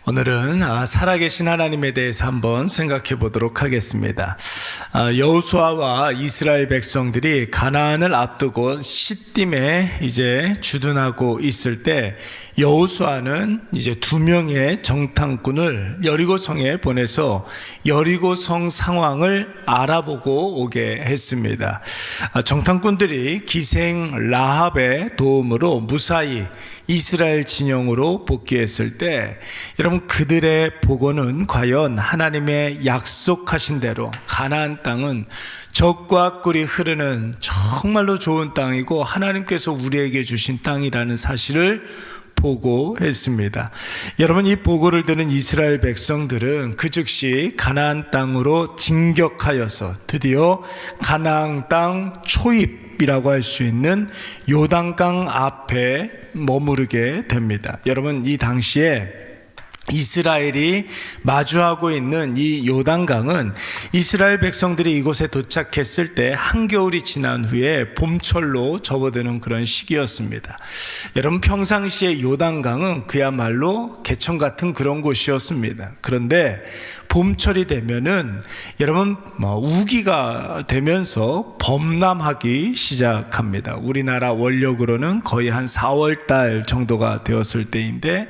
오늘은 살아계신 하나님에 대해서 한번 생각해 보도록 하겠습니다. 여호수아와 이스라엘 백성들이 가나안을 앞두고 시딤에 이제 주둔하고 있을 때 여호수아는 이제 2명의 정탐꾼을 여리고성에 보내서 여리고성 상황을 알아보고 오게 했습니다. 정탐꾼들이 기생 라합의 도움으로 무사히 이스라엘 진영으로 복귀했을 때 여러분, 그들의 보고는 과연 하나님의 약속하신 대로 가나안 땅은 젖과 꿀이 흐르는 정말로 좋은 땅이고 하나님께서 우리에게 주신 땅이라는 사실을 보고했습니다. 여러분, 이 보고를 들은 이스라엘 백성들은 그 즉시 가나안 땅으로 진격하여서 드디어 가나안 땅 초입이라고 할 수 있는 요단강 앞에 머무르게 됩니다. 여러분, 이 당시에 이스라엘이 마주하고 있는 이 요단강은 이스라엘 백성들이 이곳에 도착했을 때 한겨울이 지난 후에 봄철로 접어드는 그런 시기였습니다. 여러분, 평상시에 요단강은 그야말로 개천 같은 그런 곳이었습니다. 그런데 봄철이 되면은 여러분 우기가 되면서 범람하기 시작합니다. 우리나라 원력으로는 거의 한 4월 달 정도가 되었을 때인데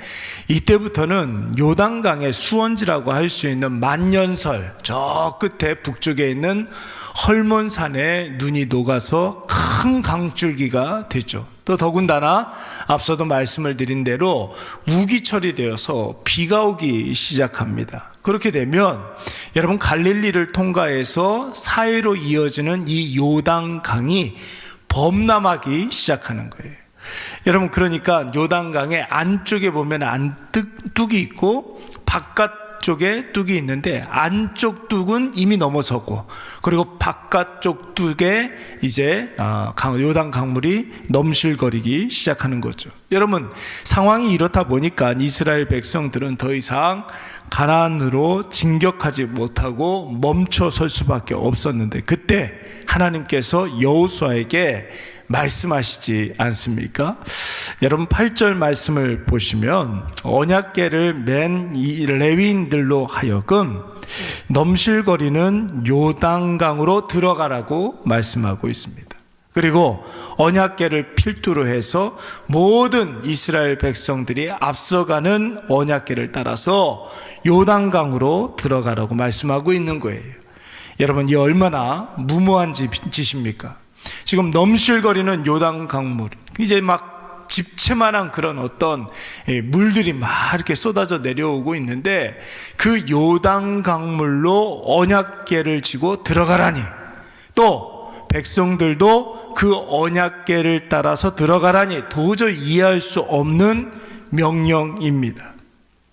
이때부터는 요단강의 수원지라고 할 수 있는 만년설 저 끝에 북쪽에 있는 헐몬산에 눈이 녹아서 큰 강줄기가 되죠. 또 더군다나 앞서도 말씀을 드린 대로 우기철이 되어서 비가 오기 시작합니다. 그렇게 되면 여러분, 갈릴리를 통과해서 사해로 이어지는 이 요단강이 범람하기 시작하는 거예요. 여러분, 그러니까 요단강의 안쪽에 보면 뚝이 있고 바깥쪽에 뚝이 있는데 안쪽 뚝은 이미 넘어섰고 그리고 바깥쪽 뚝에 이제 요단 강물이 넘실거리기 시작하는 거죠. 여러분, 상황이 이렇다 보니까 이스라엘 백성들은 더 이상 가나안으로 진격하지 못하고 멈춰 설 수밖에 없었는데 그때 하나님께서 여호수아에게 말씀하시지 않습니까? 여러분, 8절 말씀을 보시면 언약궤를 맨 이 레위인들로 하여금 넘실거리는 요단강으로 들어가라고 말씀하고 있습니다. 그리고 언약궤를 필두로 해서 모든 이스라엘 백성들이 앞서가는 언약궤를 따라서 요단강으로 들어가라고 말씀하고 있는 거예요. 여러분, 이 얼마나 무모한 짓입니까? 지금 넘실거리는 요단 강물, 이제 막 집채만한 그런 어떤 물들이 막 이렇게 쏟아져 내려오고 있는데 그 요단 강물로 언약궤를 지고 들어가라니, 또 백성들도 그 언약궤를 따라서 들어가라니 도저히 이해할 수 없는 명령입니다.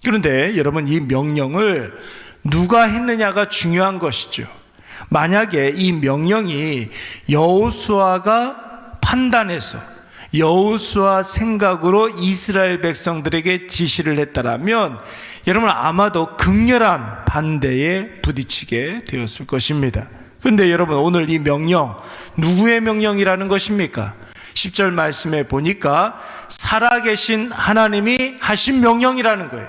그런데 여러분, 이 명령을 누가 했느냐가 중요한 것이죠. 만약에 이 명령이 여호수아가 판단해서 여호수아 생각으로 이스라엘 백성들에게 지시를 했다라면 여러분, 아마도 극렬한 반대에 부딪히게 되었을 것입니다. 그런데 여러분, 오늘 이 명령 누구의 명령이라는 것입니까? 10절 말씀에 보니까 살아계신 하나님이 하신 명령이라는 거예요.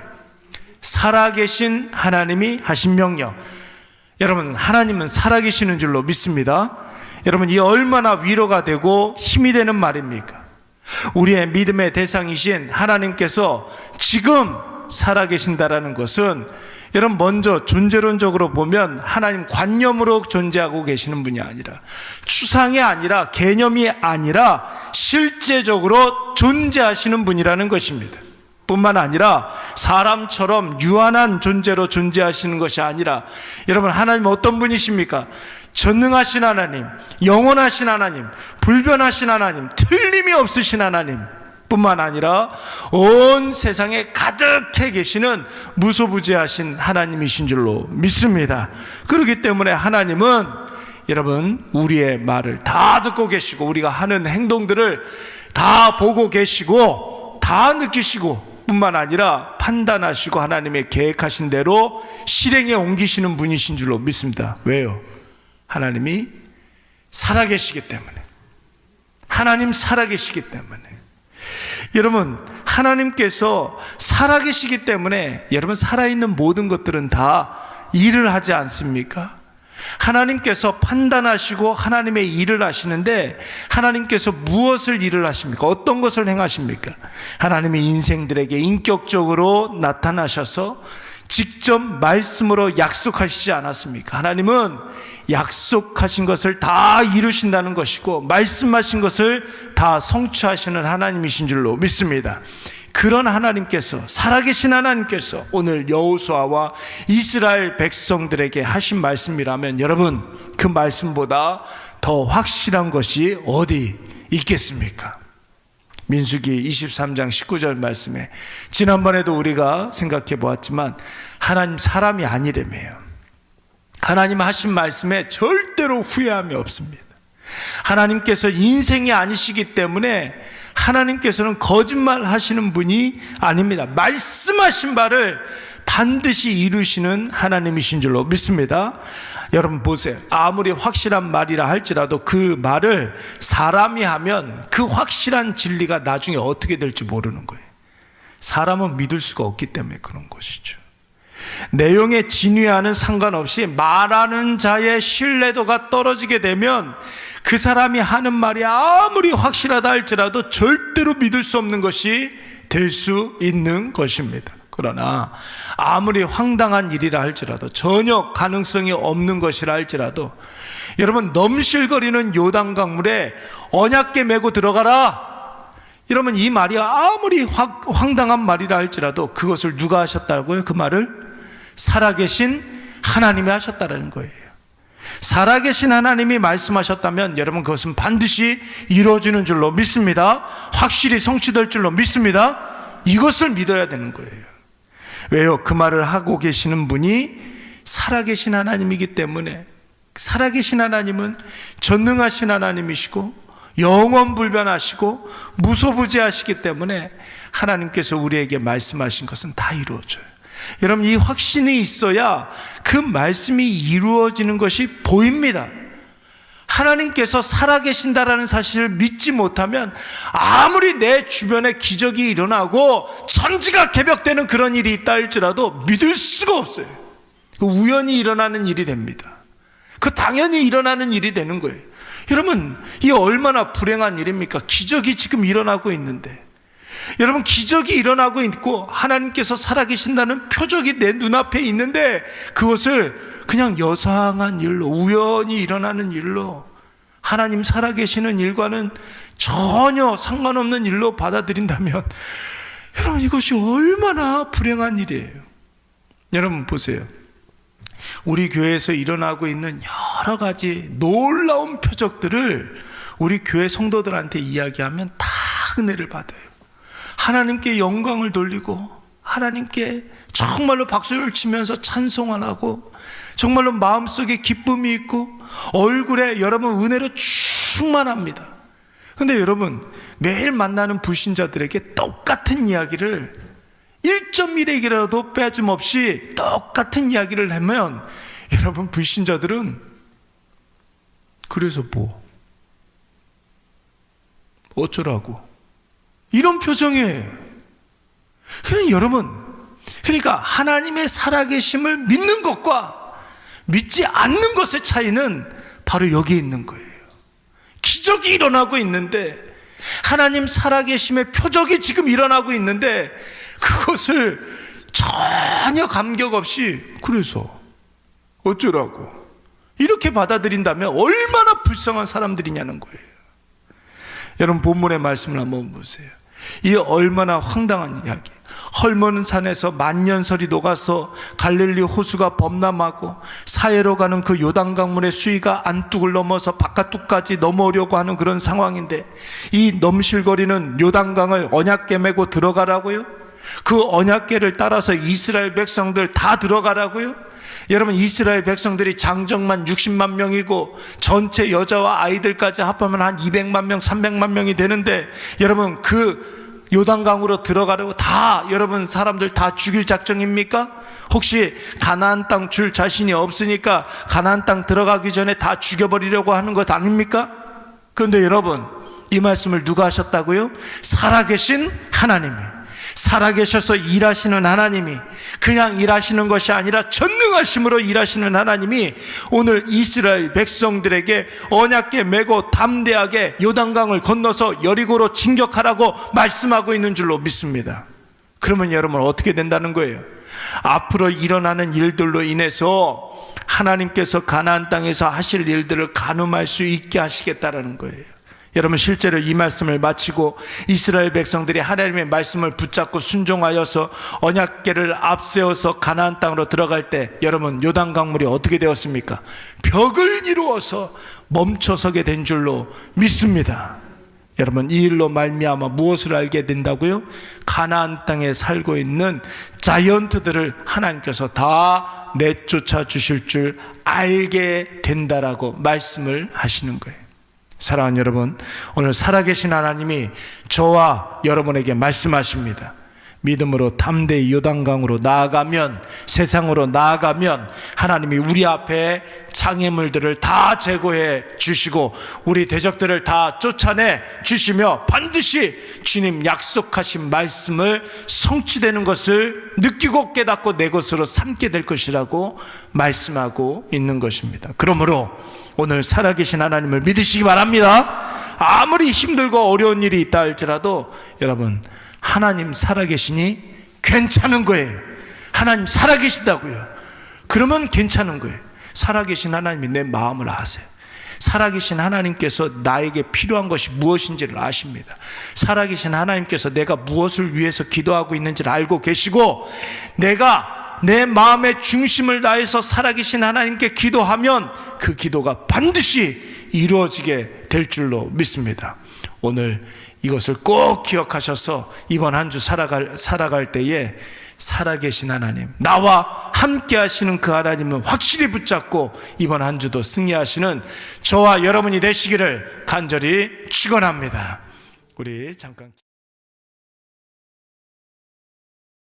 살아계신 하나님이 하신 명령. 여러분, 하나님은 살아계시는 줄로 믿습니다. 여러분, 이 얼마나 위로가 되고 힘이 되는 말입니까? 우리의 믿음의 대상이신 하나님께서 지금 살아계신다라는 것은 여러분, 먼저 존재론적으로 보면 하나님 관념으로 존재하고 계시는 분이 아니라, 추상이 아니라, 개념이 아니라 실제적으로 존재하시는 분이라는 것입니다. 뿐만 아니라 사람처럼 유한한 존재로 존재하시는 것이 아니라, 여러분, 하나님은 어떤 분이십니까? 전능하신 하나님, 영원하신 하나님, 불변하신 하나님, 틀림이 없으신 하나님 뿐만 아니라 온 세상에 가득해 계시는 무소부재하신 하나님이신 줄로 믿습니다. 그렇기 때문에 하나님은 여러분, 우리의 말을 다 듣고 계시고 우리가 하는 행동들을 다 보고 계시고 다 느끼시고 뿐만 아니라 판단하시고 하나님의 계획하신 대로 실행에 옮기시는 분이신 줄로 믿습니다. 왜요? 하나님이 살아계시기 때문에. 하나님 살아계시기 때문에. 여러분, 하나님께서 살아계시기 때문에 여러분 살아있는 모든 것들은 다 일을 하지 않습니까? 하나님께서 판단하시고 하나님의 일을 하시는데 하나님께서 무엇을 일을 하십니까? 어떤 것을 행하십니까? 하나님의 인생들에게 인격적으로 나타나셔서 직접 말씀으로 약속하시지 않았습니까? 하나님은 약속하신 것을 다 이루신다는 것이고 말씀하신 것을 다 성취하시는 하나님이신 줄로 믿습니다. 그런 하나님께서, 살아계신 하나님께서 오늘 여호수아와 이스라엘 백성들에게 하신 말씀이라면 여러분, 그 말씀보다 더 확실한 것이 어디 있겠습니까? 민수기 23장 19절 말씀에 지난번에도 우리가 생각해 보았지만 하나님 사람이 아니라며요. 하나님 하신 말씀에 절대로 후회함이 없습니다. 하나님께서 인생이 아니시기 때문에 하나님께서는 거짓말 하시는 분이 아닙니다. 말씀하신 바를 반드시 이루시는 하나님이신 줄로 믿습니다. 여러분 보세요. 아무리 확실한 말이라 할지라도 그 말을 사람이 하면 그 확실한 진리가 나중에 어떻게 될지 모르는 거예요. 사람은 믿을 수가 없기 때문에 그런 것이죠. 내용의 진위와는 상관없이 말하는 자의 신뢰도가 떨어지게 되면 그 사람이 하는 말이 아무리 확실하다 할지라도 절대로 믿을 수 없는 것이 될 수 있는 것입니다. 그러나 아무리 황당한 일이라 할지라도, 전혀 가능성이 없는 것이라 할지라도, 여러분 넘실거리는 요단강물에 언약궤 메고 들어가라, 이러면 이 말이 아무리 황당한 말이라 할지라도 그것을 누가 하셨다고요? 그 말을 살아계신 하나님이 하셨다는 거예요. 살아계신 하나님이 말씀하셨다면 여러분 그것은 반드시 이루어지는 줄로 믿습니다. 확실히 성취될 줄로 믿습니다. 이것을 믿어야 되는 거예요. 왜요? 그 말을 하고 계시는 분이 살아계신 하나님이기 때문에. 살아계신 하나님은 전능하신 하나님이시고 영원불변하시고 무소부재하시기 때문에 하나님께서 우리에게 말씀하신 것은 다 이루어져요. 여러분, 이 확신이 있어야 그 말씀이 이루어지는 것이 보입니다. 하나님께서 살아계신다라는 사실을 믿지 못하면 아무리 내 주변에 기적이 일어나고 천지가 개벽되는 그런 일이 있다 할지라도 믿을 수가 없어요. 우연히 일어나는 일이 됩니다. 그 당연히 일어나는 일이 되는 거예요. 여러분, 이 얼마나 불행한 일입니까? 기적이 지금 일어나고 있는데, 여러분 기적이 일어나고 있고 하나님께서 살아계신다는 표적이 내 눈앞에 있는데 그것을 그냥 여상한 일로, 우연히 일어나는 일로, 하나님 살아계시는 일과는 전혀 상관없는 일로 받아들인다면 여러분 이것이 얼마나 불행한 일이에요. 여러분 보세요. 우리 교회에서 일어나고 있는 여러 가지 놀라운 표적들을 우리 교회 성도들한테 이야기하면 다 은혜를 받아요. 하나님께 영광을 돌리고 하나님께 정말로 박수를 치면서 찬송을 하고 정말로 마음속에 기쁨이 있고 얼굴에 여러분 은혜로 충만합니다. 그런데 여러분 매일 만나는 불신자들에게 똑같은 이야기를 1.1핵이라도 빼짐없이 똑같은 이야기를 하면 여러분 불신자들은 그래서 뭐 어쩌라고 이런 표정이에요. 그러니까 하나님의 살아계심을 믿는 것과 믿지 않는 것의 차이는 바로 여기에 있는 거예요. 기적이 일어나고 있는데, 하나님 살아계심의 표적이 지금 일어나고 있는데 그것을 전혀 감격 없이 그래서 어쩌라고 이렇게 받아들인다면 얼마나 불쌍한 사람들이냐는 거예요. 여러분 본문의 말씀을 한번 보세요. 이 얼마나 황당한 이야기. 헐모는 산에서 만년설이 녹아서 갈릴리 호수가 범람하고 사해로 가는 그 요단강물의 수위가 안뚝을 넘어서 바깥뚝까지 넘어오려고 하는 그런 상황인데, 이 넘실거리는 요단강을 언약궤 메고 들어가라고요? 그 언약궤를 따라서 이스라엘 백성들 다 들어가라고요? 여러분 이스라엘 백성들이 장정만 60만 명이고 전체 여자와 아이들까지 합하면 한 200만 명 300만 명이 되는데, 여러분 그 요단강으로 들어가려고 다 여러분 사람들 다 죽일 작정입니까? 혹시 가나안 땅 줄 자신이 없으니까 가나안 땅 들어가기 전에 다 죽여버리려고 하는 것 아닙니까? 그런데 여러분 이 말씀을 누가 하셨다고요? 살아계신 하나님이, 살아계셔서 일하시는 하나님이, 그냥 일하시는 것이 아니라 전능하심으로 일하시는 하나님이 오늘 이스라엘 백성들에게 언약궤 메고 담대하게 요단강을 건너서 여리고로 진격하라고 말씀하고 있는 줄로 믿습니다. 그러면 여러분 어떻게 된다는 거예요? 앞으로 일어나는 일들로 인해서 하나님께서 가나안 땅에서 하실 일들을 가늠할 수 있게 하시겠다라는 거예요. 여러분 실제로 이 말씀을 마치고 이스라엘 백성들이 하나님의 말씀을 붙잡고 순종하여서 언약궤를 앞세워서 가나안 땅으로 들어갈 때 여러분 요단강물이 어떻게 되었습니까? 벽을 이루어서 멈춰서게 된 줄로 믿습니다. 여러분 이 일로 말미암아 무엇을 알게 된다고요? 가나안 땅에 살고 있는 자이언트들을 하나님께서 다 내쫓아 주실 줄 알게 된다라고 말씀을 하시는 거예요. 사랑하는 여러분, 오늘 살아계신 하나님이 저와 여러분에게 말씀하십니다. 믿음으로 담대히 요단강으로 나아가면, 세상으로 나아가면 하나님이 우리 앞에 장애물들을 다 제거해 주시고 우리 대적들을 다 쫓아내 주시며 반드시 주님 약속하신 말씀을 성취되는 것을 느끼고 깨닫고 내 것으로 삼게 될 것이라고 말씀하고 있는 것입니다. 그러므로 오늘 살아계신 하나님을 믿으시기 바랍니다. 아무리 힘들고 어려운 일이 있다 할지라도 여러분 하나님 살아계시니 괜찮은 거예요. 하나님 살아계시다고요. 그러면 괜찮은 거예요. 살아계신 하나님이 내 마음을 아세요. 살아계신 하나님께서 나에게 필요한 것이 무엇인지를 아십니다. 살아계신 하나님께서 내가 무엇을 위해서 기도하고 있는지를 알고 계시고 내가 내 마음의 중심을 다해서 살아계신 하나님께 기도하면 그 기도가 반드시 이루어지게 될 줄로 믿습니다. 오늘 이것을 꼭 기억하셔서 이번 한 주 살아갈 때에 살아계신 하나님, 나와 함께 하시는 그 하나님을 확실히 붙잡고 이번 한 주도 승리하시는 저와 여러분이 되시기를 간절히 축원합니다. 우리 잠깐